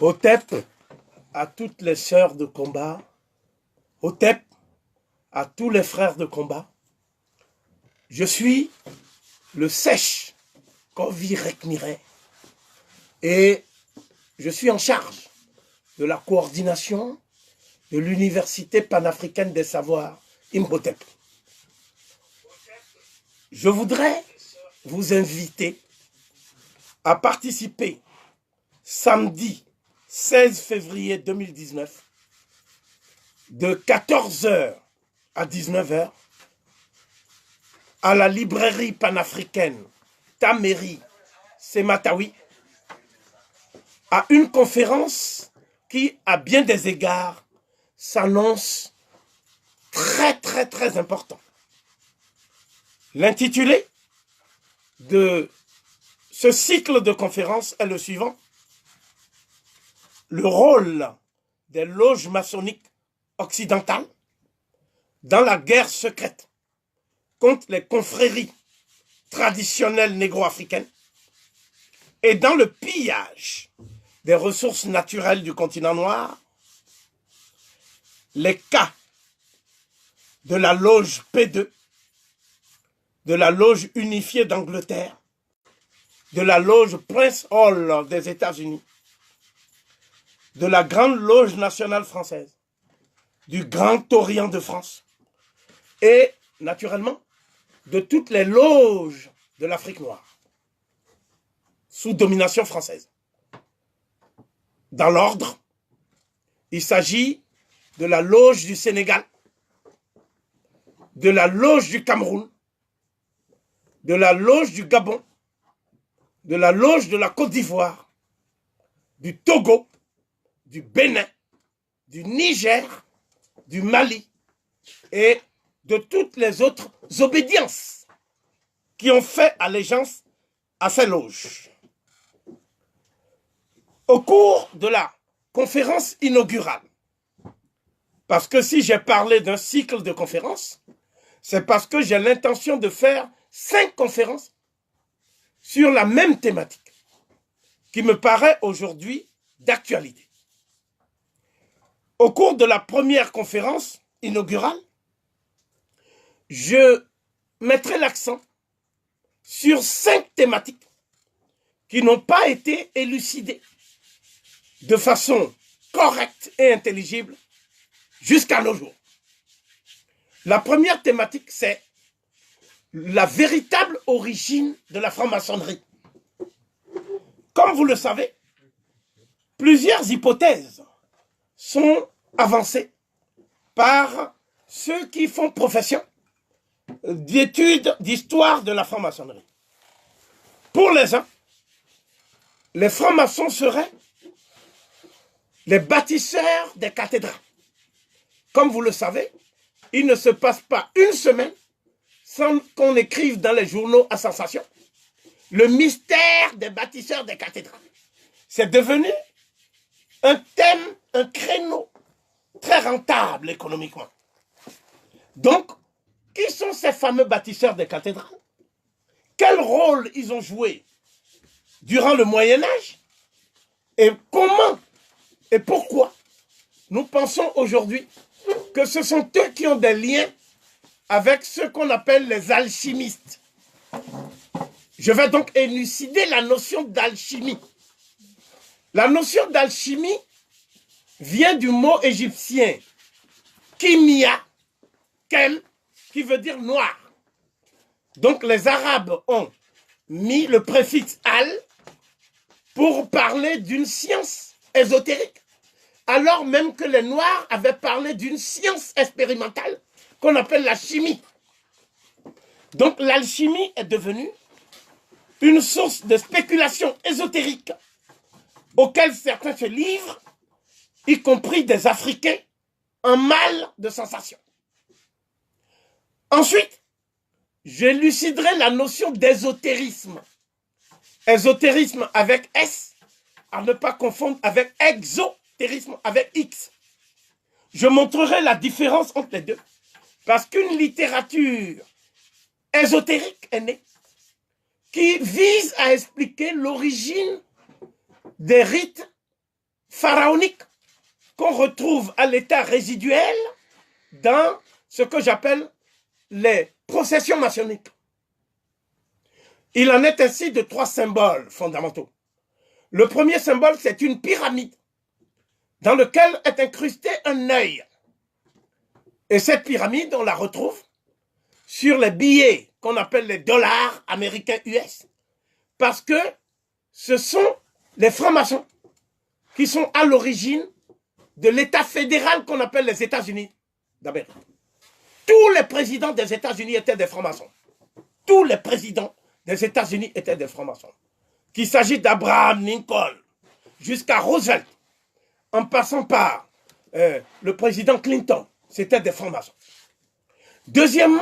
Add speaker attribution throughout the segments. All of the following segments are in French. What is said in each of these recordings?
Speaker 1: Hotep à toutes les sœurs de combat, Hotep à tous les frères de combat. Je suis le sèche Kovi Rekmire et je suis en charge de la coordination de l'Université panafricaine des savoirs, Imhotep. Je voudrais vous inviter à participer samedi 16 février 2019 de 14 h à 19 h à la librairie panafricaine Tameri Sematawi à une conférence qui, à bien des égards, s'annonce très important. L'intitulé de ce cycle de conférences est le suivant: le rôle des loges maçonniques occidentales dans la guerre secrète contre les confréries traditionnelles négro-africaines et dans le pillage des ressources naturelles du continent noir, les cas de la loge P2, de la loge unifiée d'Angleterre, de la loge Prince Hall des États-Unis, de la Grande Loge nationale française, du Grand Orient de France et, naturellement, de toutes les loges de l'Afrique noire, sous domination française. Dans l'ordre, il s'agit de la loge du Sénégal, de la loge du Cameroun, de la loge du Gabon, de la loge de la Côte d'Ivoire, du Togo, du Bénin, du Niger, du Mali et de toutes les autres obédiences qui ont fait allégeance à ces loges. Au cours de la conférence inaugurale, parce que si j'ai parlé d'un cycle de conférences, c'est parce que j'ai l'intention de faire 5 conférences sur la même thématique qui me paraît aujourd'hui d'actualité. Au cours de la première conférence inaugurale, je mettrai l'accent sur 5 thématiques qui n'ont pas été élucidées de façon correcte et intelligible jusqu'à nos jours. La première thématique, c'est la véritable origine de la franc-maçonnerie. Comme vous le savez, plusieurs hypothèses sont avancées par ceux qui font profession d'études d'histoire de la franc-maçonnerie. Pour les uns, les francs-maçons seraient les bâtisseurs des cathédrales. Comme vous le savez, il ne se passe pas une semaine sans qu'on écrive dans les journaux à sensation le mystère des bâtisseurs des cathédrales. C'est devenu un thème, un créneau très rentable économiquement. Donc, qui sont ces fameux bâtisseurs des cathédrales? Quel rôle ils ont joué durant le Moyen-Âge? Et comment et pourquoi nous pensons aujourd'hui que ce sont eux qui ont des liens avec ce qu'on appelle les alchimistes? Je vais donc élucider la notion d'alchimie. La notion d'alchimie vient du mot égyptien kimia, kem, qui veut dire noir. Donc les Arabes ont mis le préfixe al pour parler d'une science ésotérique, alors même que les Noirs avaient parlé d'une science expérimentale qu'on appelle la chimie. Donc l'alchimie est devenue une source de spéculation ésotérique auquel certains se livrent, y compris des Africains, en mal de sensation. Ensuite, j'éluciderai la notion d'ésotérisme. Ésotérisme avec S, à ne pas confondre avec exotérisme avec X. Je montrerai la différence entre les deux, parce qu'une littérature ésotérique est née, qui vise à expliquer l'origine des rites pharaonique qu'on retrouve à l'état résiduel dans ce que j'appelle les processions maçonniques. Il en est ainsi de 3 symboles fondamentaux. Le premier symbole, c'est une pyramide dans laquelle est incrusté un œil. Et cette pyramide, on la retrouve sur les billets qu'on appelle les dollars américains US. Parce que ce sont les francs-maçons qui sont à l'origine de l'État fédéral qu'on appelle les États-Unis d'Amérique. Tous les présidents des États-Unis étaient des francs-maçons. Tous les présidents des États-Unis étaient des francs-maçons. Qu'il s'agisse d'Abraham Lincoln jusqu'à Roosevelt, en passant par le président Clinton, c'était des francs-maçons. Deuxièmement,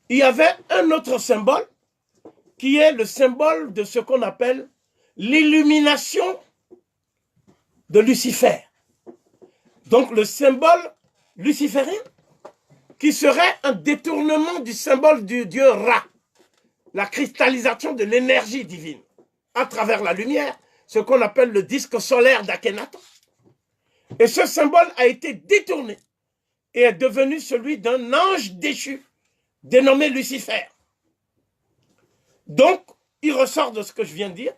Speaker 1: il y avait un autre symbole qui est le symbole de ce qu'on appelle l'illumination de Lucifer. Donc le symbole luciférien qui serait un détournement du symbole du dieu Ra, la cristallisation de l'énergie divine à travers la lumière, ce qu'on appelle le disque solaire d'Akhenaton. Et ce symbole a été détourné et est devenu celui d'un ange déchu dénommé Lucifer. Donc, il ressort de ce que je viens de dire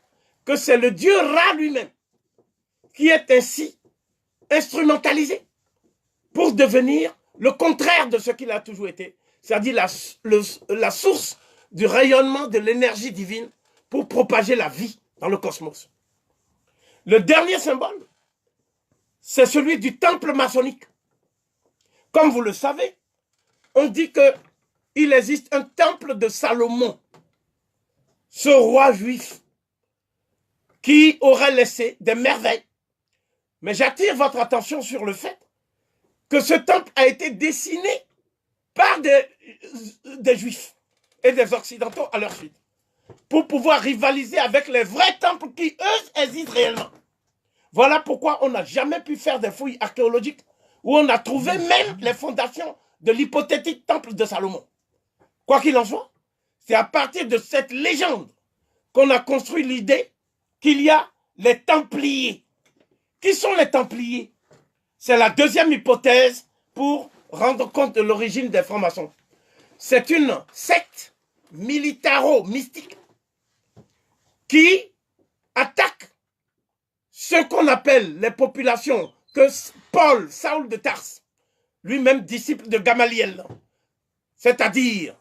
Speaker 1: que c'est le dieu Ra lui-même qui est ainsi instrumentalisé pour devenir le contraire de ce qu'il a toujours été, c'est-à-dire la source du rayonnement de l'énergie divine pour propager la vie dans le cosmos. Le dernier symbole, c'est celui du temple maçonnique. Comme vous le savez, on dit qu'il existe un temple de Salomon, ce roi juif qui aurait laissé des merveilles. Mais j'attire votre attention sur le fait que ce temple a été dessiné par des juifs et des occidentaux à leur suite pour pouvoir rivaliser avec les vrais temples qui, eux, existent réellement. Voilà pourquoi on n'a jamais pu faire des fouilles archéologiques où on a trouvé même les fondations de l'hypothétique temple de Salomon. Quoi qu'il en soit, c'est à partir de cette légende qu'on a construit l'idée qu'il y a les Templiers. Qui sont les Templiers? C'est la deuxième hypothèse pour rendre compte de l'origine des francs-maçons. C'est une secte militaro-mystique qui attaque ce qu'on appelle les populations que Paul, Saül de Tarse, lui-même disciple de Gamaliel, c'est-à-dire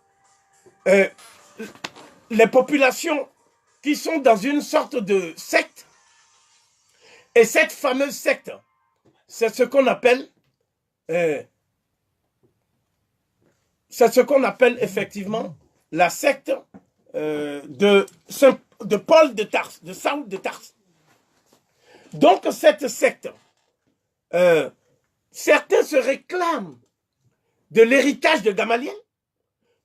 Speaker 1: les populations qui sont dans une sorte de secte. Et cette fameuse secte, c'est ce qu'on appelle effectivement la secte de Paul de Tarse, de Saül de Tarse. Donc cette secte, certains se réclament de l'héritage de Gamaliel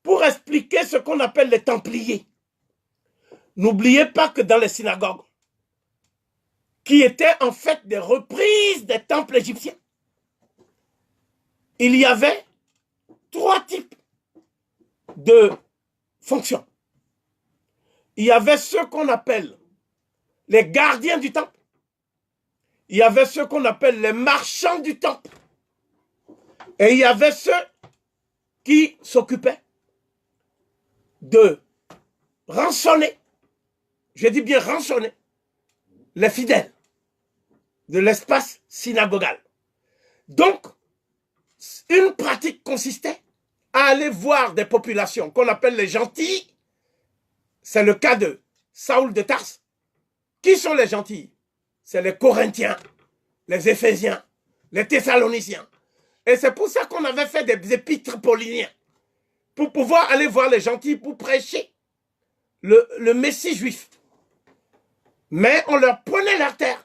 Speaker 1: pour expliquer ce qu'on appelle les Templiers. N'oubliez pas que dans les synagogues, qui étaient en fait des reprises des temples égyptiens, il y avait 3 types de fonctions. Il y avait ceux qu'on appelle les gardiens du temple. Il y avait ceux qu'on appelle les marchands du temple. Et il y avait ceux qui s'occupaient de rançonner, je dis bien rançonner, les fidèles de l'espace synagogal. Donc, une pratique consistait à aller voir des populations qu'on appelle les gentils. C'est le cas de Saül de Tarse. Qui sont les gentils? C'est les Corinthiens, les Éphésiens, les Thessaloniciens. Et c'est pour ça qu'on avait fait des épîtres pauliniens, pour pouvoir aller voir les gentils pour prêcher le Messie juif. Mais on leur prenait leur terre.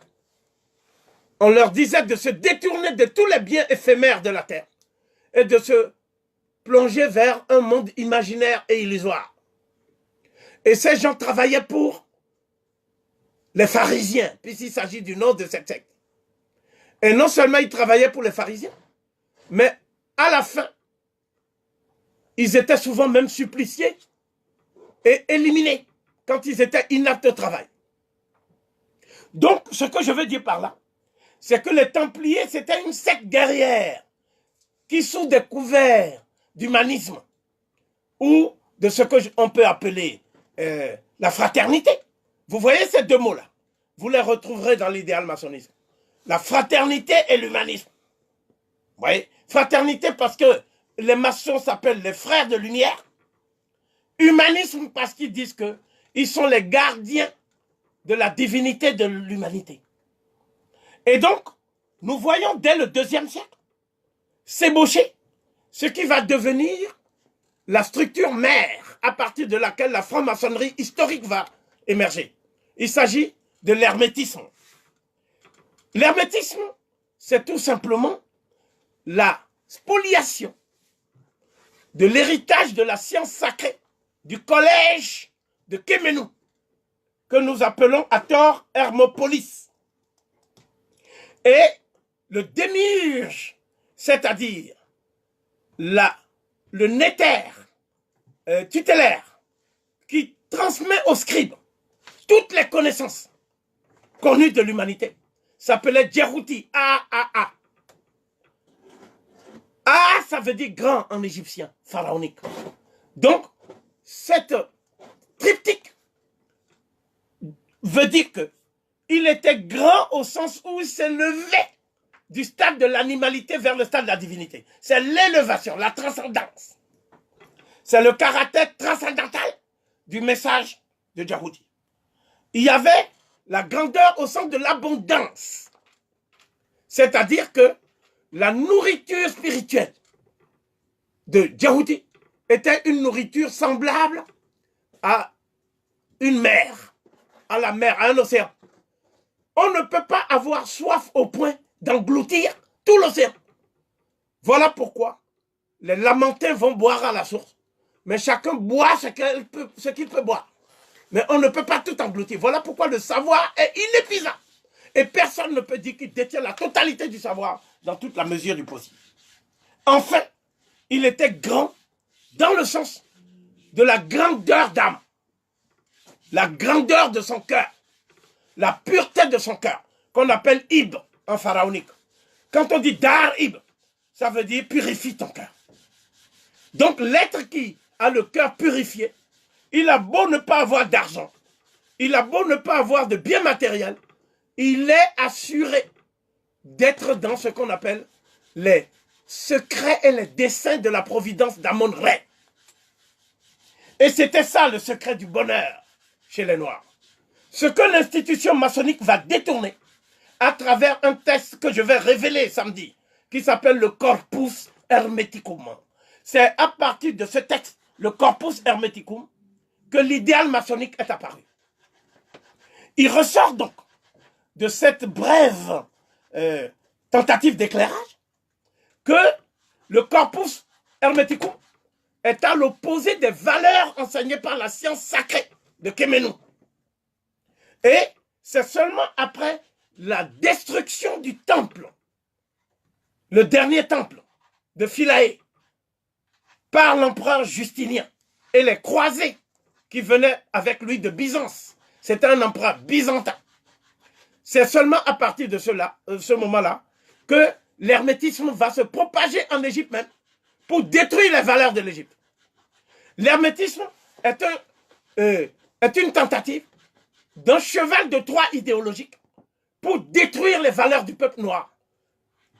Speaker 1: On leur disait de se détourner de tous les biens éphémères de la terre et de se plonger vers un monde imaginaire et illusoire. Et ces gens travaillaient pour les pharisiens, puisqu'il s'agit du nom de cette secte. Et non seulement ils travaillaient pour les pharisiens, mais à la fin, ils étaient souvent même suppliciés et éliminés quand ils étaient inaptes au travail. Donc, ce que je veux dire par là, c'est que les Templiers, c'était une secte guerrière qui, sous des couverts d'humanisme ou de ce qu'on peut appeler la fraternité, vous voyez ces deux mots-là, vous les retrouverez dans l'idéal maçonnisme. La fraternité et l'humanisme. Vous voyez, fraternité parce que les maçons s'appellent les frères de lumière. Humanisme parce qu'ils disent qu'ils sont les gardiens de la divinité de l'humanité. Et donc, nous voyons dès le IIe siècle s'ébaucher ce qui va devenir la structure mère à partir de laquelle la franc-maçonnerie historique va émerger. Il s'agit de l'hermétisme. L'hermétisme, c'est tout simplement la spoliation de l'héritage de la science sacrée du collège de Kéménou, que nous appelons à tort Hermopolis. Et le démiurge, c'est-à-dire le néther tutélaire qui transmet aux scribes toutes les connaissances connues de l'humanité, s'appelait Djerouti, A-A-A. A, ça veut dire grand en égyptien, pharaonique. Donc, cette triptyque veut dire qu'il était grand au sens où il s'est levé du stade de l'animalité vers le stade de la divinité. C'est l'élévation, la transcendance. C'est le caractère transcendantal du message de Djerouti. Il y avait la grandeur au sens de l'abondance. C'est-à-dire que la nourriture spirituelle de Djerouti était une nourriture semblable à une mer, à la mer, à un océan. On ne peut pas avoir soif au point d'engloutir tout l'océan. Voilà pourquoi les Lamentins vont boire à la source. Mais chacun boit ce qu'il peut boire. Mais on ne peut pas tout engloutir. Voilà pourquoi le savoir est inépuisable. Et personne ne peut dire qu'il détient la totalité du savoir dans toute la mesure du possible. Enfin, il était grand dans le sens de la grandeur d'âme, la grandeur de son cœur, la pureté de son cœur, qu'on appelle Ib en pharaonique. Quand on dit Dar Ib, ça veut dire purifie ton cœur. Donc l'être qui a le cœur purifié, il a beau ne pas avoir d'argent, il a beau ne pas avoir de biens matériels, il est assuré d'être dans ce qu'on appelle les secrets et les desseins de la providence d'Amon-Ré. Et c'était ça le secret du bonheur chez les Noirs. Ce que l'institution maçonnique va détourner à travers un texte que je vais révéler samedi, qui s'appelle le Corpus Hermeticum. C'est à partir de ce texte, le Corpus Hermeticum, que l'idéal maçonnique est apparu. Il ressort donc de cette brève tentative d'éclairage que le Corpus Hermeticum est à l'opposé des valeurs enseignées par la science sacrée de Kéménou. Et c'est seulement après la destruction du temple, le dernier temple de Philae, par l'empereur Justinien et les croisés qui venaient avec lui de Byzance. C'était un empereur byzantin. C'est seulement à partir de ce moment-là que l'hermétisme va se propager en Égypte même pour détruire les valeurs de l'Égypte. L'hermétisme est une tentative d'un cheval de Troie idéologique pour détruire les valeurs du peuple noir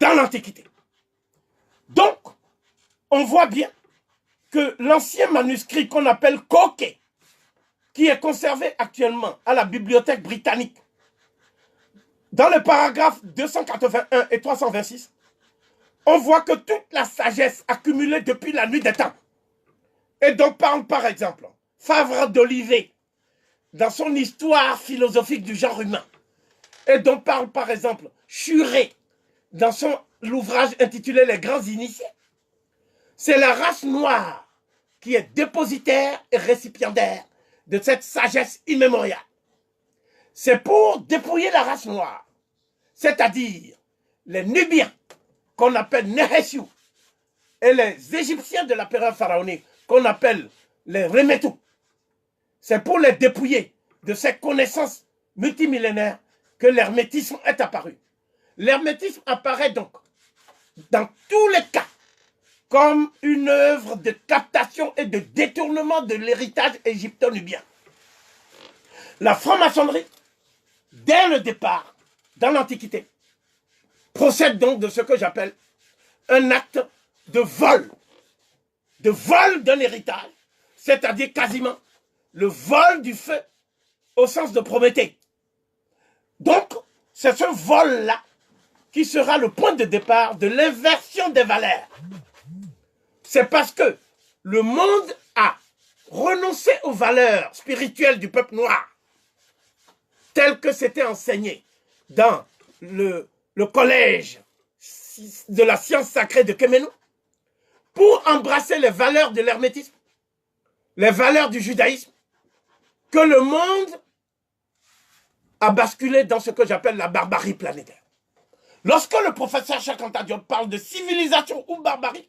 Speaker 1: dans l'Antiquité. Donc, on voit bien que l'ancien manuscrit qu'on appelle Koké, qui est conservé actuellement à la Bibliothèque britannique, dans le paragraphe 281 et 326, on voit que toute la sagesse accumulée depuis la nuit des temps, et dont parle par exemple Favre d'Olivet dans son histoire philosophique du genre humain, et dont parle par exemple Churet dans son ouvrage intitulé Les Grands Initiés, c'est la race noire qui est dépositaire et récipiendaire de cette sagesse immémoriale. C'est pour dépouiller la race noire, c'est-à-dire les Nubiens, qu'on appelle Nehesiu, et les Égyptiens de la période pharaonique, qu'on appelle les Remetou. C'est pour les dépouiller de ces connaissances multimillénaires que l'hermétisme est apparu. L'hermétisme apparaît donc, dans tous les cas, comme une œuvre de captation et de détournement de l'héritage égypto-nubien. La franc-maçonnerie, dès le départ, dans l'Antiquité, procède donc de ce que j'appelle un acte de vol d'un héritage, c'est-à-dire quasiment le vol du feu au sens de Prométhée. Donc, c'est ce vol-là qui sera le point de départ de l'inversion des valeurs. C'est parce que le monde a renoncé aux valeurs spirituelles du peuple noir, telles que c'était enseigné dans le collège de la science sacrée de Kemenou, pour embrasser les valeurs de l'hermétisme, les valeurs du judaïsme, que le monde a basculé dans ce que j'appelle la barbarie planétaire. Lorsque le professeur Cheikh Anta Diop parle de civilisation ou barbarie,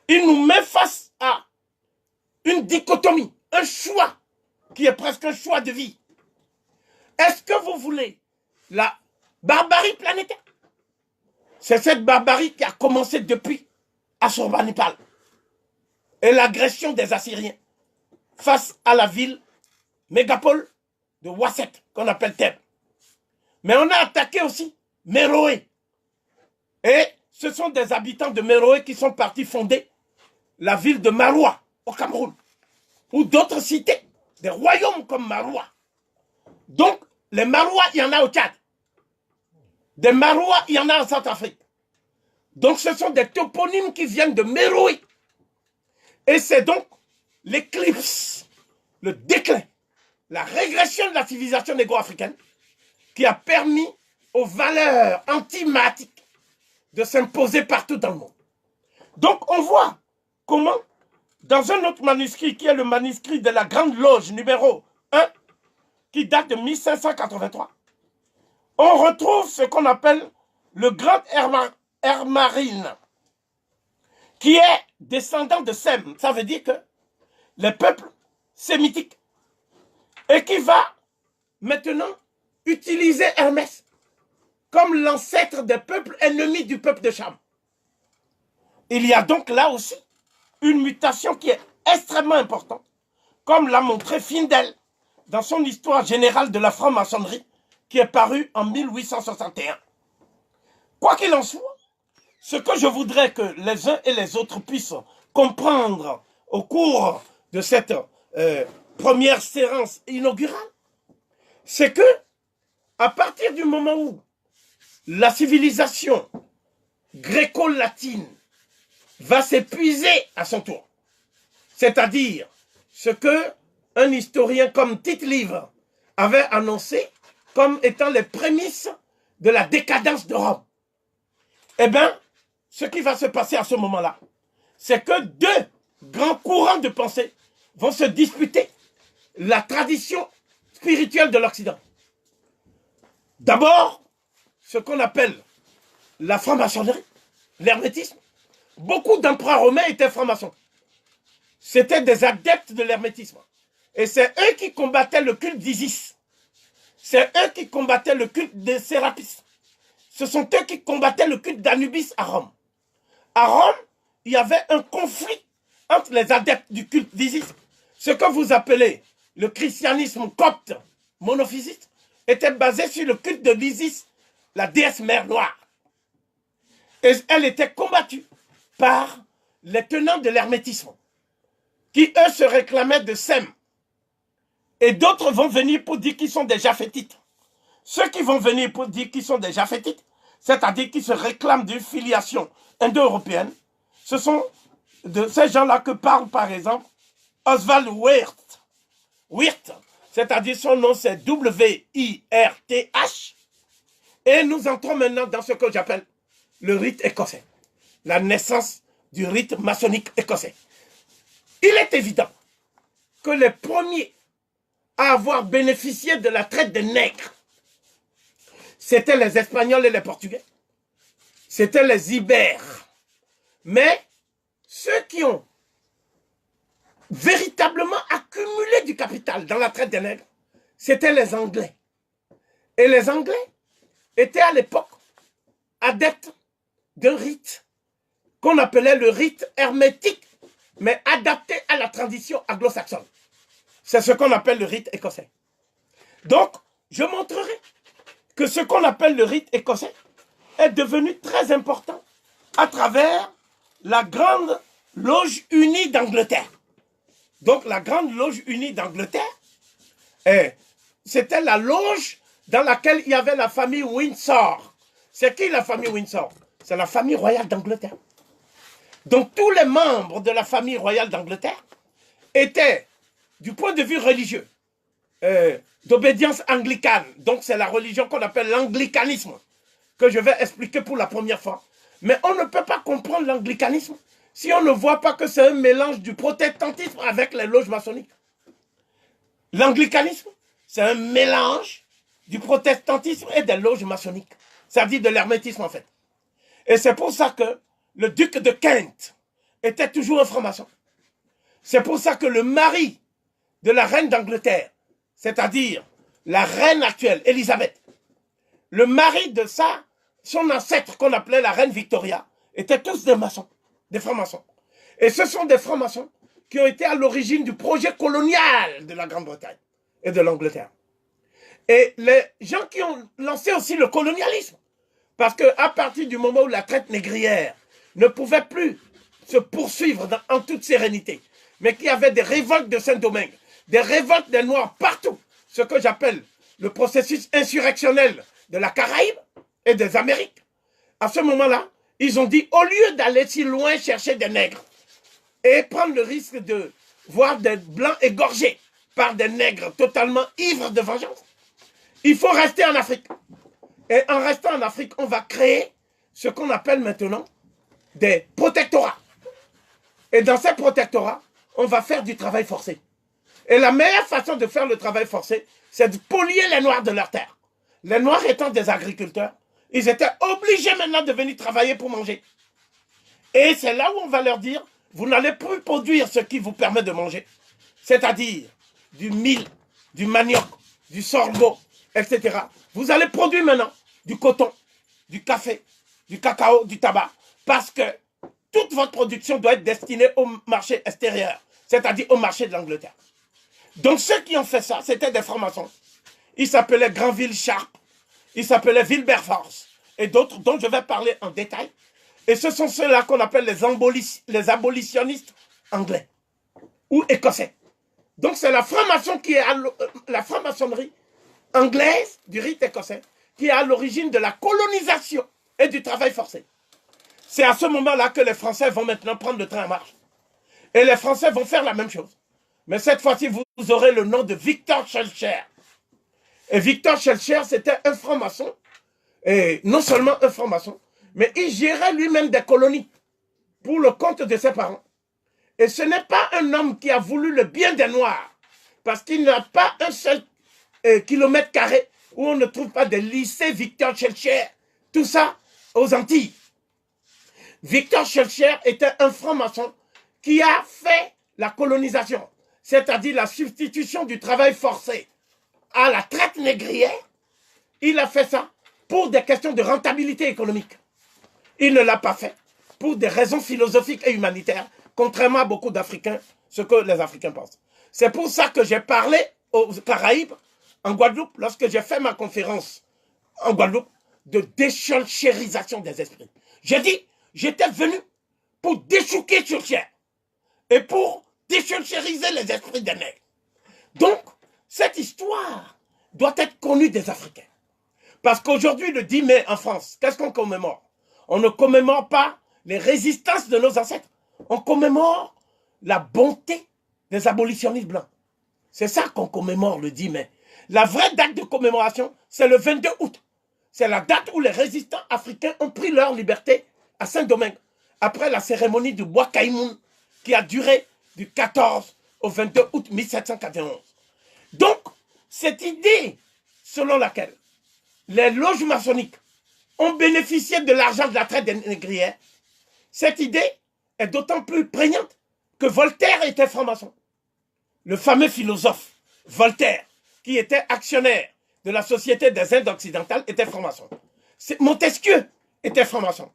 Speaker 1: il nous met face à une dichotomie, un choix qui est presque un choix de vie. Est-ce que vous voulez la barbarie planétaire? C'est cette barbarie qui a commencé depuis Assurbanipal et l'agression des Assyriens face à la ville mégapole de Wasset, qu'on appelle Thèbes. Mais on a attaqué aussi Méroé. Et ce sont des habitants de Méroé qui sont partis fonder la ville de Maroua, au Cameroun, ou d'autres cités, des royaumes comme Maroua. Donc, les Marois, il y en a au Tchad. Des Marois, il y en a en Centrafrique. Donc, ce sont des toponymes qui viennent de Méroé. Et c'est donc l'éclipse, le déclin, la régression de la civilisation négro-africaine qui a permis aux valeurs antimatiques de s'imposer partout dans le monde. Donc, on voit comment, dans un autre manuscrit, qui est le manuscrit de la Grande Loge numéro 1, qui date de 1583, on retrouve ce qu'on appelle le Grand Hermarine, qui est descendant de Sem. Ça veut dire que les peuples sémitiques, et qui va maintenant utiliser Hermès comme l'ancêtre des peuples ennemis du peuple de Cham. Il y a donc là aussi une mutation qui est extrêmement importante, comme l'a montré Findel dans son histoire générale de la franc-maçonnerie, qui est parue en 1861. Quoi qu'il en soit, ce que je voudrais que les uns et les autres puissent comprendre au cours de cette première séance inaugurale, c'est que, à partir du moment où la civilisation gréco-latine va s'épuiser à son tour, c'est-à-dire ce que un historien comme Tite-Livre avait annoncé comme étant les prémices de la décadence de Rome. Eh bien, ce qui va se passer à ce moment-là, c'est que deux grands courants de pensée vont se disputer la tradition spirituelle de l'Occident. D'abord, ce qu'on appelle la franc-maçonnerie, l'hermétisme. Beaucoup d'empereurs romains étaient francs-maçons. C'étaient des adeptes de l'hermétisme. Et c'est eux qui combattaient le culte d'Isis. C'est eux qui combattaient le culte de Sérapis. Ce sont eux qui combattaient le culte d'Anubis à Rome. À Rome, il y avait un conflit entre les adeptes du culte d'Isis. Ce que vous appelez le christianisme copte monophysite était basé sur le culte de l'Isis, la déesse mère noire. Et elle était combattue par les tenants de l'hermétisme, qui eux se réclamaient de Sem. Et d'autres vont venir pour dire qu'ils sont des Japhétites. Ceux qui vont venir pour dire qu'ils sont des Japhétites, c'est-à-dire qu'ils se réclament d'une filiation indo-européenne, ce sont de ces gens-là que parle par exemple Oswald Wirth. Wirth, c'est-à-dire son nom c'est W-I-R-T-H. Et nous entrons maintenant dans ce que j'appelle le rite écossais, la naissance du rite maçonnique écossais. Il est évident que les premiers à avoir bénéficié de la traite des nègres, c'étaient les Espagnols et les Portugais. C'étaient les Ibères. Mais ceux qui ont véritablement accumulé du capital dans la traite des nègres, c'étaient les Anglais. Et les Anglais étaient à l'époque adepte d'un rite qu'on appelait le rite hermétique, mais adapté à la tradition anglo-saxonne. C'est ce qu'on appelle le rite écossais. Donc, je montrerai que ce qu'on appelle le rite écossais est devenu très important à travers la Grande Loge Unie d'Angleterre. Donc, la Grande Loge Unie d'Angleterre, c'était la loge dans laquelle il y avait la famille Windsor. C'est qui la famille Windsor? C'est la famille royale d'Angleterre. Donc, tous les membres de la famille royale d'Angleterre étaient, du point de vue religieux, d'obédience anglicane. Donc, c'est la religion qu'on appelle l'anglicanisme, que je vais expliquer pour la première fois. Mais on ne peut pas comprendre l'anglicanisme si on ne voit pas que c'est un mélange du protestantisme avec les loges maçonniques. L'anglicanisme, c'est un mélange du protestantisme et des loges maçonniques. C'est-à-dire de l'hermétisme, en fait. Et c'est pour ça que le duc de Kent était toujours un franc-maçon. C'est pour ça que le mari de la reine d'Angleterre, c'est-à-dire la reine actuelle, Élisabeth, le mari de son ancêtre qu'on appelait la reine Victoria, étaient tous des maçons, des francs-maçons. Et ce sont des francs-maçons qui ont été à l'origine du projet colonial de la Grande-Bretagne et de l'Angleterre. Et les gens qui ont lancé aussi le colonialisme, parce qu'à partir du moment où la traite négrière ne pouvait plus se poursuivre en toute sérénité, mais qu'il y avait des révoltes de Saint-Domingue, des révoltes des Noirs partout, ce que j'appelle le processus insurrectionnel de la Caraïbe et des Amériques, à ce moment-là, ils ont dit, au lieu d'aller si loin chercher des nègres et prendre le risque de voir des blancs égorgés par des nègres totalement ivres de vengeance, il faut rester en Afrique. Et en restant en Afrique, on va créer ce qu'on appelle maintenant des protectorats. Et dans ces protectorats, on va faire du travail forcé. Et la meilleure façon de faire le travail forcé, c'est de polier les Noirs de leur terre. Les Noirs étant des agriculteurs, ils étaient obligés maintenant de venir travailler pour manger. Et c'est là où on va leur dire, vous n'allez plus produire ce qui vous permet de manger. C'est-à-dire du mil, du manioc, du sorgho, etc. Vous allez produire maintenant du coton, du café, du cacao, du tabac. Parce que toute votre production doit être destinée au marché extérieur, c'est-à-dire au marché de l'Angleterre. Donc ceux qui ont fait ça, c'était des francs-maçons. Ils s'appelaient Granville Sharp, ils s'appelaient Wilberforce, et d'autres dont je vais parler en détail. Et ce sont ceux-là qu'on appelle les abolitionnistes anglais ou écossais. Donc c'est la franc-maçon qui est la franc-maçonnerie anglaise du rite écossais qui est à l'origine de la colonisation et du travail forcé. C'est à ce moment-là que les Français vont maintenant prendre le train en marche. Et les Français vont faire la même chose. Mais cette fois-ci, vous aurez le nom de Victor Schœlcher. Et Victor Schœlcher, c'était un franc-maçon, et non seulement un franc-maçon, mais il gérait lui-même des colonies pour le compte de ses parents. Et ce n'est pas un homme qui a voulu le bien des Noirs, parce qu'il n'a pas un seul kilomètre carré où on ne trouve pas de lycée Victor Schœlcher. Tout ça aux Antilles. Victor Schœlcher était un franc-maçon qui a fait la colonisation, c'est-à-dire la substitution du travail forcé à la traite négrière. Il a fait ça pour des questions de rentabilité économique. Il ne l'a pas fait pour des raisons philosophiques et humanitaires, contrairement à beaucoup d'Africains, ce que les Africains pensent. C'est pour ça que j'ai parlé aux Caraïbes, en Guadeloupe, lorsque j'ai fait ma conférence en Guadeloupe, de déscholchérisation des esprits. J'ai dit, j'étais venu pour déchouquer Schœlcher et pour déscholchériser les esprits des nègres. Donc, cette histoire doit être connue des Africains. Parce qu'aujourd'hui, le 10 mai en France, qu'est-ce qu'on commémore? On ne commémore pas les résistances de nos ancêtres. On commémore la bonté des abolitionnistes blancs. C'est ça qu'on commémore le 10 mai. La vraie date de commémoration, c'est le 22 août. C'est la date où les résistants africains ont pris leur liberté à Saint-Domingue, après la cérémonie du Bois Caïmoun, qui a duré du 14 au 22 août 1791. Donc, cette idée selon laquelle les loges maçonniques ont bénéficié de l'argent de la traite des négrières, cette idée est d'autant plus prégnante que Voltaire était franc-maçon. Le fameux philosophe Voltaire, qui était actionnaire de la Société des Indes occidentales, était franc-maçon. Montesquieu étaient francs-maçons.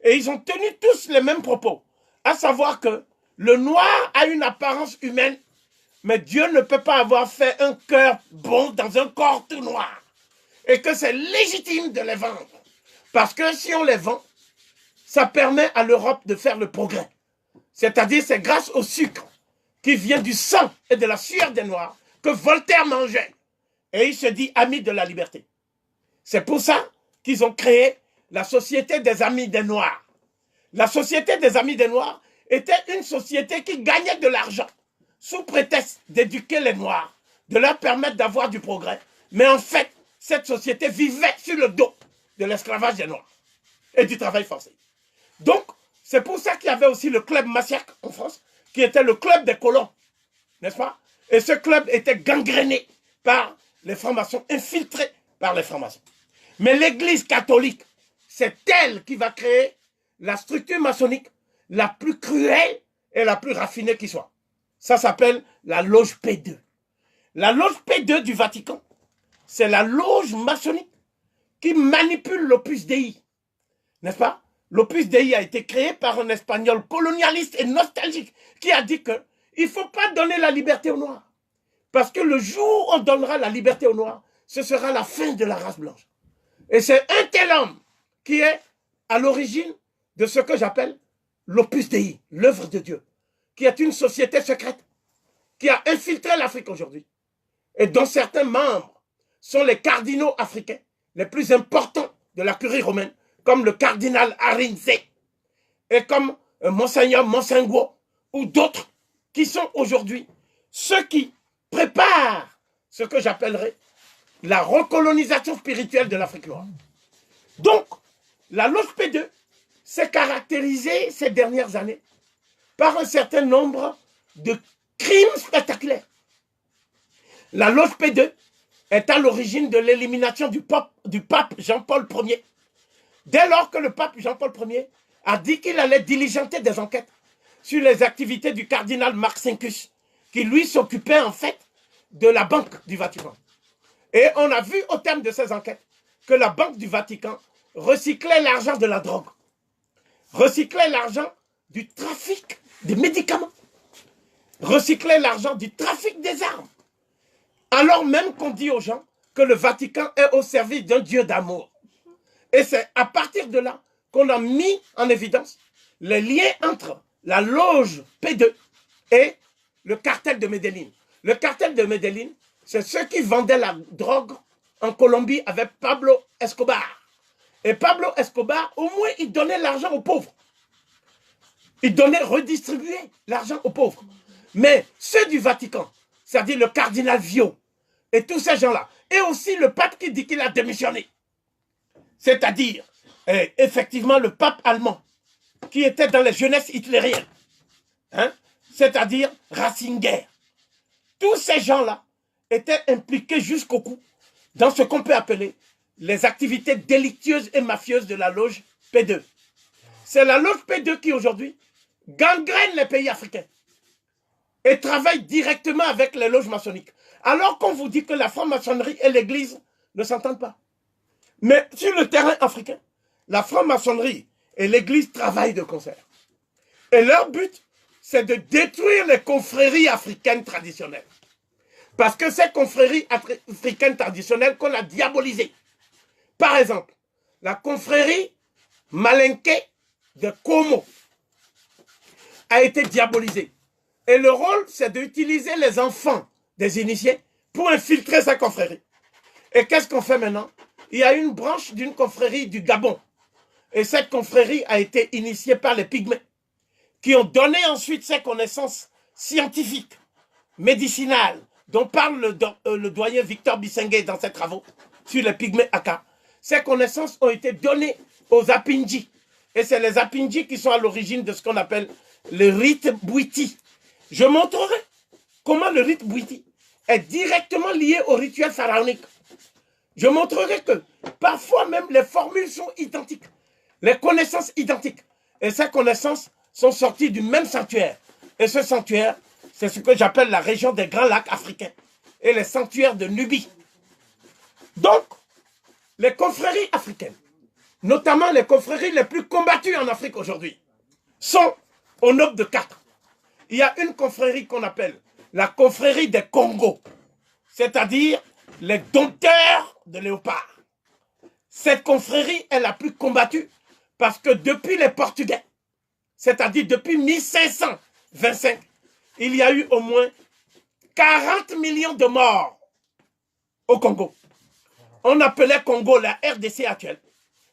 Speaker 1: Et ils ont tenu tous les mêmes propos, à savoir que le noir a une apparence humaine, mais Dieu ne peut pas avoir fait un cœur bon dans un corps tout noir. Et que c'est légitime de les vendre. Parce que si on les vend, ça permet à l'Europe de faire le progrès. C'est-à-dire, c'est grâce au sucre qui vient du sang et de la sueur des Noirs que Voltaire mangeait. Et il se dit ami de la liberté. C'est pour ça qu'ils ont créé la Société des Amis des Noirs. La Société des Amis des Noirs était une société qui gagnait de l'argent sous prétexte d'éduquer les Noirs, de leur permettre d'avoir du progrès. Mais en fait, cette société vivait sur le dos de l'esclavage des Noirs et du travail forcé. Donc, c'est pour ça qu'il y avait aussi le club Massiac en France, qui était le club des colons, n'est-ce pas? Et ce club était gangréné par les francs-maçons, infiltrés par les francs-maçons. Mais l'Église catholique, c'est elle qui va créer la structure maçonnique la plus cruelle et la plus raffinée qui soit. Ça s'appelle la loge P2. La loge P2 du Vatican, c'est la loge maçonnique qui manipule l'Opus Dei, n'est-ce pas? L'Opus Dei a été créé par un Espagnol colonialiste et nostalgique qui a dit qu'il ne faut pas donner la liberté aux Noirs. Parce que le jour où on donnera la liberté aux Noirs, ce sera la fin de la race blanche. Et c'est un tel homme qui est à l'origine de ce que j'appelle l'Opus Dei, l'œuvre de Dieu, qui est une société secrète, qui a infiltré l'Afrique aujourd'hui, et dont certains membres sont les cardinaux africains les plus importants de la curie romaine, comme le cardinal Arinze, et comme Monseigneur Monsengo, ou d'autres qui sont aujourd'hui ceux qui préparent ce que j'appellerais la recolonisation spirituelle de l'Afrique noire. Donc, la loge P2 s'est caractérisée ces dernières années par un certain nombre de crimes spectaculaires. La loge P2 est à l'origine de l'élimination du pape Jean-Paul Ier. Dès lors que le pape Jean-Paul Ier a dit qu'il allait diligenter des enquêtes sur les activités du cardinal Marcinkus, qui lui s'occupait en fait de la Banque du Vatican. Et on a vu au terme de ces enquêtes que la Banque du Vatican recyclait l'argent de la drogue, recyclait l'argent du trafic des médicaments, recyclait l'argent du trafic des armes, alors même qu'on dit aux gens que le Vatican est au service d'un Dieu d'amour. Et c'est à partir de là qu'on a mis en évidence les liens entre la loge P2 et le cartel de Medellín. Le cartel de Medellín, c'est ceux qui vendaient la drogue en Colombie avec Pablo Escobar. Et Pablo Escobar, au moins, il donnait l'argent aux pauvres. Il donnait, redistribuait l'argent aux pauvres. Mais ceux du Vatican, c'est-à-dire le cardinal Vio, et tous ces gens-là, et aussi le pape qui dit qu'il a démissionné, c'est-à-dire, effectivement, le pape allemand, qui était dans les jeunesses hitlériennes, hein, c'est-à-dire Ratzinger. Tous ces gens-là étaient impliqués jusqu'au cou dans ce qu'on peut appeler les activités délictueuses et mafieuses de la loge P2. C'est la loge P2 qui, aujourd'hui, gangrène les pays africains et travaille directement avec les loges maçonniques. Alors qu'on vous dit que la franc-maçonnerie et l'Église ne s'entendent pas. Mais sur le terrain africain, la franc-maçonnerie et l'Église travaillent de concert. Et leur but, c'est de détruire les confréries africaines traditionnelles. Parce que ces confréries africaines traditionnelles qu'on a diabolisées. Par exemple, la confrérie Malinké de Como a été diabolisée. Et le rôle, c'est d'utiliser les enfants des initiés pour infiltrer sa confrérie. Et qu'est-ce qu'on fait maintenant? Il y a une branche d'une confrérie du Gabon. Et cette confrérie a été initiée par les Pygmées, qui ont donné ensuite ces connaissances scientifiques, médicinales, dont parle le doyen Victor Bissengué dans ses travaux sur les Pygmées Aka. Ces connaissances ont été données aux Apindji. Et c'est les Apindji qui sont à l'origine de ce qu'on appelle le rite Bwiti. Je montrerai comment le rite Bwiti est directement lié au rituel pharaonique. Je montrerai que parfois même les formules sont identiques, les connaissances identiques. Et ces connaissances sont sorties du même sanctuaire. Et ce sanctuaire, c'est ce que j'appelle la région des Grands Lacs africains et les sanctuaires de Nubie. Donc, les confréries africaines notamment les confréries les plus combattues en Afrique aujourd'hui, sont au nombre de 4. Il y a une confrérie qu'on appelle la confrérie des Congos, c'est-à-dire les dompteurs de léopards. Cette confrérie est la plus combattue parce que depuis les Portugais, c'est-à-dire depuis 1525, il y a eu au moins 40 millions de morts au Congo. On appelait Congo la RDC actuelle,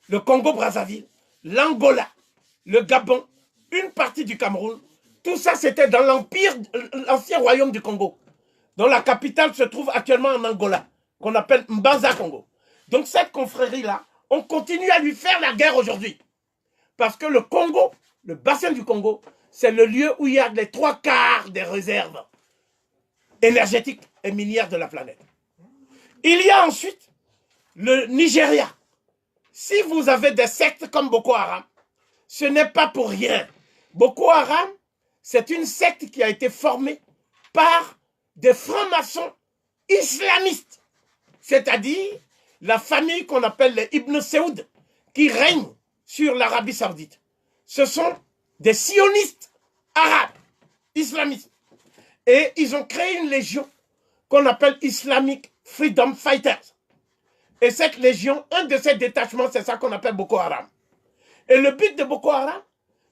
Speaker 1: le Congo-Brazzaville, l'Angola, le Gabon, une partie du Cameroun. Tout ça, c'était dans l'empire, l'ancien royaume du Congo, dont la capitale se trouve actuellement en Angola, qu'on appelle Mbanza-Congo. Donc cette confrérie-là, on continue à lui faire la guerre aujourd'hui. Parce que le Congo, le bassin du Congo, c'est le lieu où il y a les 3/4 des réserves énergétiques et minières de la planète. Il y a ensuite le Nigeria. Si vous avez des sectes comme Boko Haram, ce n'est pas pour rien. Boko Haram, c'est une secte qui a été formée par des francs-maçons islamistes, c'est-à-dire la famille qu'on appelle les Ibn Saoud, qui règne sur l'Arabie Saoudite. Ce sont des sionistes arabes, islamistes. Et ils ont créé une légion qu'on appelle Islamic Freedom Fighters. Et cette légion, un de ces détachements, c'est ça qu'on appelle Boko Haram. Et le but de Boko Haram,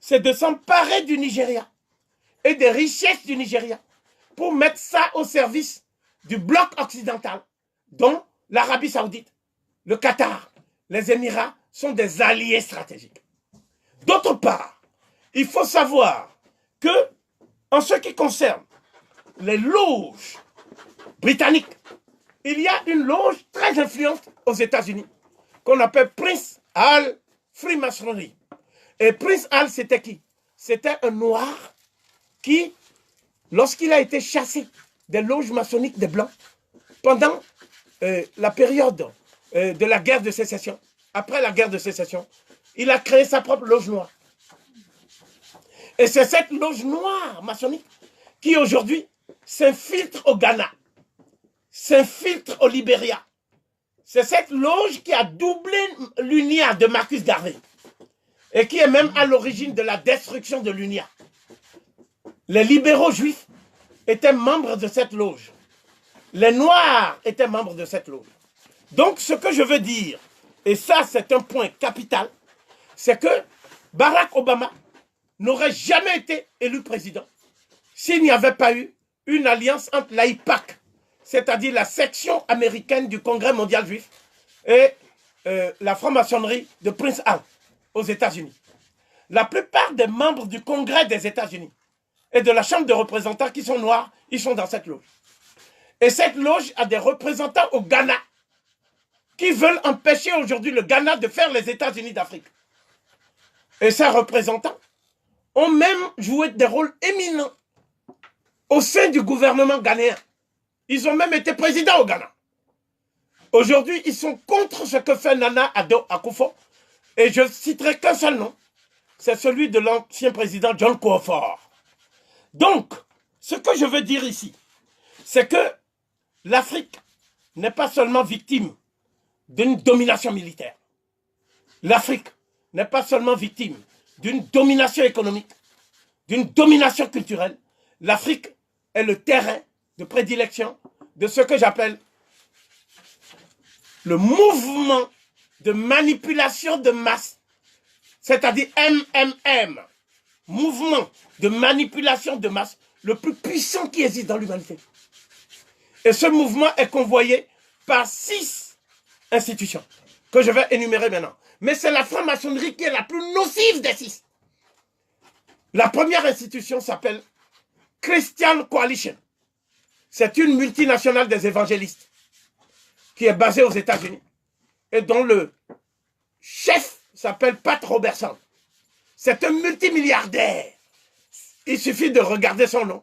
Speaker 1: c'est de s'emparer du Nigeria et des richesses du Nigeria pour mettre ça au service du bloc occidental, dont l'Arabie Saoudite, le Qatar, les Émirats sont des alliés stratégiques. D'autre part, il faut savoir que, en ce qui concerne les loges britanniques, il y a une loge très influente aux États-Unis qu'on appelle Prince Hall Freemasonry. Et Prince Hall, c'était qui? C'était un noir qui, lorsqu'il a été chassé des loges maçonniques des Blancs, pendant la période de la guerre de sécession, après la guerre de sécession, il a créé sa propre loge noire. Et c'est cette loge noire maçonnique qui aujourd'hui s'infiltre au Ghana, s'infiltre au Libéria. C'est cette loge qui a doublé l'UNIA de Marcus Garvey et qui est même à l'origine de la destruction de l'UNIA. Les libéraux juifs étaient membres de cette loge. Les Noirs étaient membres de cette loge. Donc ce que je veux dire, et ça c'est un point capital, c'est que Barack Obama n'aurait jamais été élu président s'il n'y avait pas eu une alliance entre l'AIPAC, c'est-à-dire la section américaine du Congrès mondial juif, et la franc-maçonnerie de Prince Hall aux États-Unis. La plupart des membres du Congrès des États-Unis et de la Chambre de représentants qui sont noirs, ils sont dans cette loge. Et cette loge a des représentants au Ghana qui veulent empêcher aujourd'hui le Ghana de faire les États-Unis d'Afrique. Et ces représentants ont même joué des rôles éminents au sein du gouvernement ghanéen. Ils ont même été présidents au Ghana. Aujourd'hui, ils sont contre ce que fait Nana Addo Akufo. Et je citerai qu'un seul nom, c'est celui de l'ancien président John Kufuor. Donc, ce que je veux dire ici, c'est que l'Afrique n'est pas seulement victime d'une domination militaire. L'Afrique n'est pas seulement victime d'une domination économique, d'une domination culturelle. L'Afrique est le terrain de prédilection de ce que j'appelle le mouvement de manipulation de masse, c'est-à-dire MMM, mouvement de manipulation de masse le plus puissant qui existe dans l'humanité. Et ce mouvement est convoyé par 6 institutions que je vais énumérer maintenant. Mais c'est la franc-maçonnerie qui est la plus nocive des 6. La première institution s'appelle Christian Coalition. C'est une multinationale des évangélistes qui est basée aux États-Unis et dont le chef s'appelle Pat Robertson. C'est un multimilliardaire. Il suffit de regarder son nom.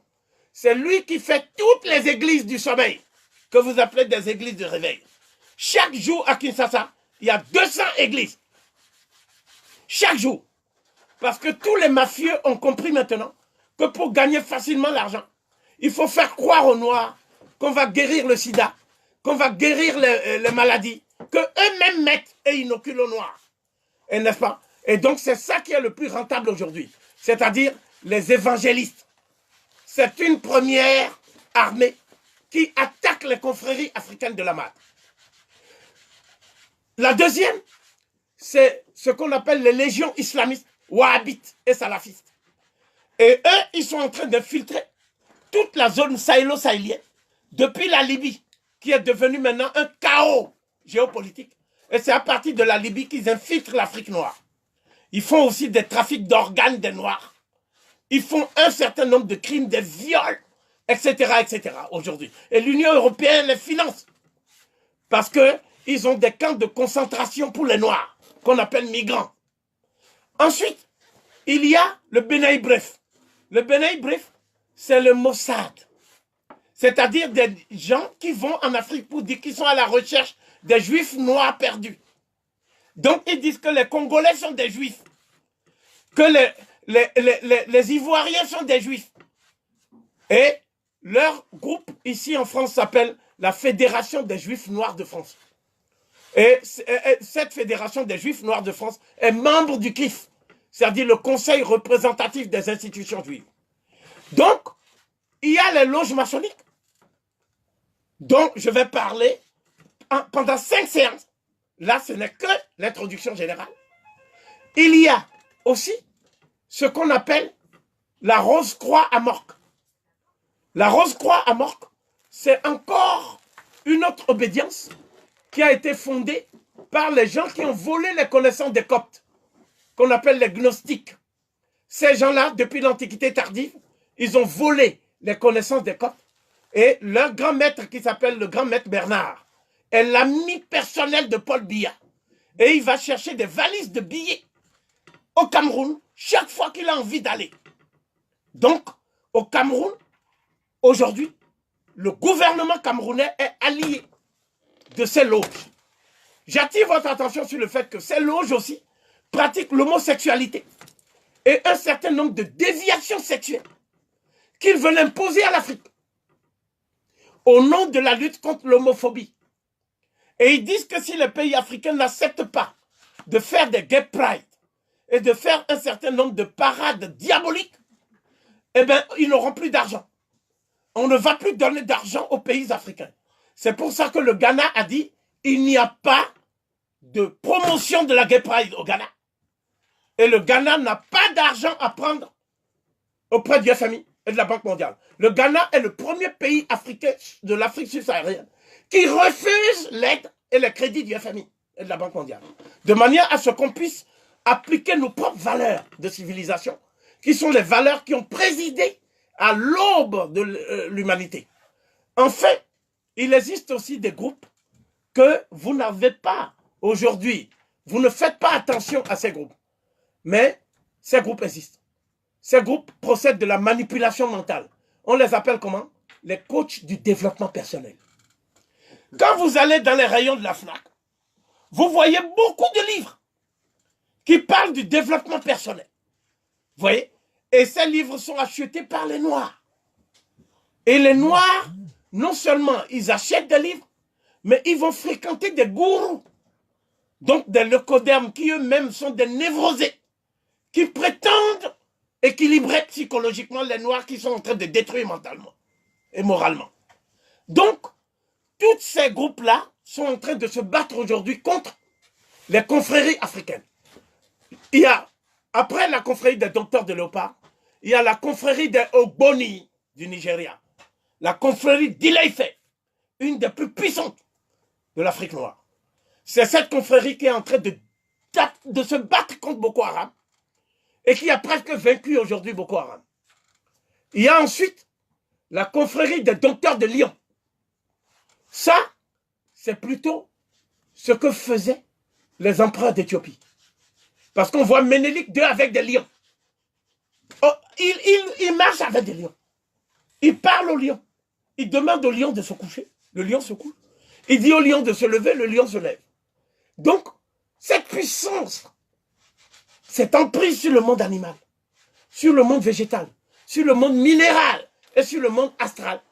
Speaker 1: C'est lui qui fait toutes les églises du sommeil, que vous appelez des églises de réveil. Chaque jour à Kinshasa, il y a 200 églises. Chaque jour. Parce que tous les mafieux ont compris maintenant que pour gagner facilement l'argent, il faut faire croire aux Noirs qu'on va guérir le sida, qu'on va guérir les maladies, qu'eux-mêmes mettent et inoculent aux Noirs. Et n'est-ce pas? Et donc, c'est ça qui est le plus rentable aujourd'hui. C'est-à-dire les évangélistes. C'est une première armée qui attaque les confréries africaines de la Mahdi. La deuxième, c'est ce qu'on appelle les légions islamistes, wahhabites et salafistes. Et eux, ils sont en train d'infiltrer toute la zone sahélo-sahélienne, depuis la Libye, qui est devenue maintenant un chaos géopolitique. Et c'est à partir de la Libye qu'ils infiltrent l'Afrique noire. Ils font aussi des trafics d'organes des Noirs. Ils font un certain nombre de crimes, des viols, etc., etc. aujourd'hui. Et l'Union européenne les finance. Parce qu'ils ont des camps de concentration pour les Noirs, qu'on appelle migrants. Ensuite, il y a le Benaï Bref. Le Benaï Bref, c'est le Mossad. C'est-à-dire des gens qui vont en Afrique pour dire qu'ils sont à la recherche des Juifs noirs perdus. Donc, ils disent que les Congolais sont des Juifs, que les Ivoiriens sont des Juifs. Et leur groupe, ici en France, s'appelle la Fédération des Juifs Noirs de France. Et cette Fédération des Juifs Noirs de France est membre du CRIF, c'est-à-dire le Conseil représentatif des institutions juives. Donc, il y a les loges maçonniques, dont je vais parler pendant 5 séances. Là, ce n'est que l'introduction générale. Il y a aussi ce qu'on appelle la Rose-Croix à Morque. La Rose-Croix à Morque, c'est encore une autre obédience qui a été fondée par les gens qui ont volé les connaissances des Coptes, qu'on appelle les gnostiques. Ces gens-là, depuis l'Antiquité tardive, ils ont volé les connaissances des Coptes. Et leur grand maître, qui s'appelle le grand maître Bernard, est l'ami personnel de Paul Biya. Et il va chercher des valises de billets au Cameroun chaque fois qu'il a envie d'aller. Donc, au Cameroun, aujourd'hui, le gouvernement camerounais est allié de ces loges. J'attire votre attention sur le fait que ces loges aussi pratiquent l'homosexualité et un certain nombre de déviations sexuelles qu'ils veulent imposer à l'Afrique au nom de la lutte contre l'homophobie. Et ils disent que si les pays africains n'acceptent pas de faire des gay pride et de faire un certain nombre de parades diaboliques, eh bien, ils n'auront plus d'argent. On ne va plus donner d'argent aux pays africains. C'est pour ça que le Ghana a dit il n'y a pas de promotion de la gay pride au Ghana. Et le Ghana n'a pas d'argent à prendre auprès du FMI et de la Banque mondiale. Le Ghana est le premier pays africain de l'Afrique subsaharienne qui refuse l'aide et les crédits du FMI et de la Banque mondiale. De manière à ce qu'on puisse appliquer nos propres valeurs de civilisation, qui sont les valeurs qui ont présidé à l'aube de l'humanité. Enfin, il existe aussi des groupes que vous n'avez pas aujourd'hui. Vous ne faites pas attention à ces groupes. Mais ces groupes existent. Ces groupes procèdent de la manipulation mentale. On les appelle comment? Les coachs du développement personnel. Quand vous allez dans les rayons de la FNAC, vous voyez beaucoup de livres qui parlent du développement personnel. Vous voyez? Et ces livres sont achetés par les Noirs. Et les Noirs, non seulement ils achètent des livres, mais ils vont fréquenter des gourous. Donc des leucodermes qui eux-mêmes sont des névrosés, qui prétendent équilibrer psychologiquement les Noirs qui sont en train de détruire mentalement et moralement. Donc, tous ces groupes-là sont en train de se battre aujourd'hui contre les confréries africaines. Il y a, après la confrérie des docteurs de Léopard, il y a la confrérie des Ogboni du Nigeria, la confrérie d'Ile-Ife, une des plus puissantes de l'Afrique noire. C'est cette confrérie qui est en train de se battre contre Boko Haram et qui a presque vaincu aujourd'hui Boko Haram. Il y a ensuite la confrérie des docteurs de Lyon. Ça, c'est plutôt ce que faisaient les empereurs d'Éthiopie. Parce qu'on voit Ménélique II avec des lions. Oh, il marche avec des lions. Il parle au lion. Il demande au lion de se coucher. Le lion se couche. Il dit au lion de se lever, le lion se lève. Donc, cette puissance, cette emprise sur le monde animal, sur le monde végétal, sur le monde minéral et sur le monde astral,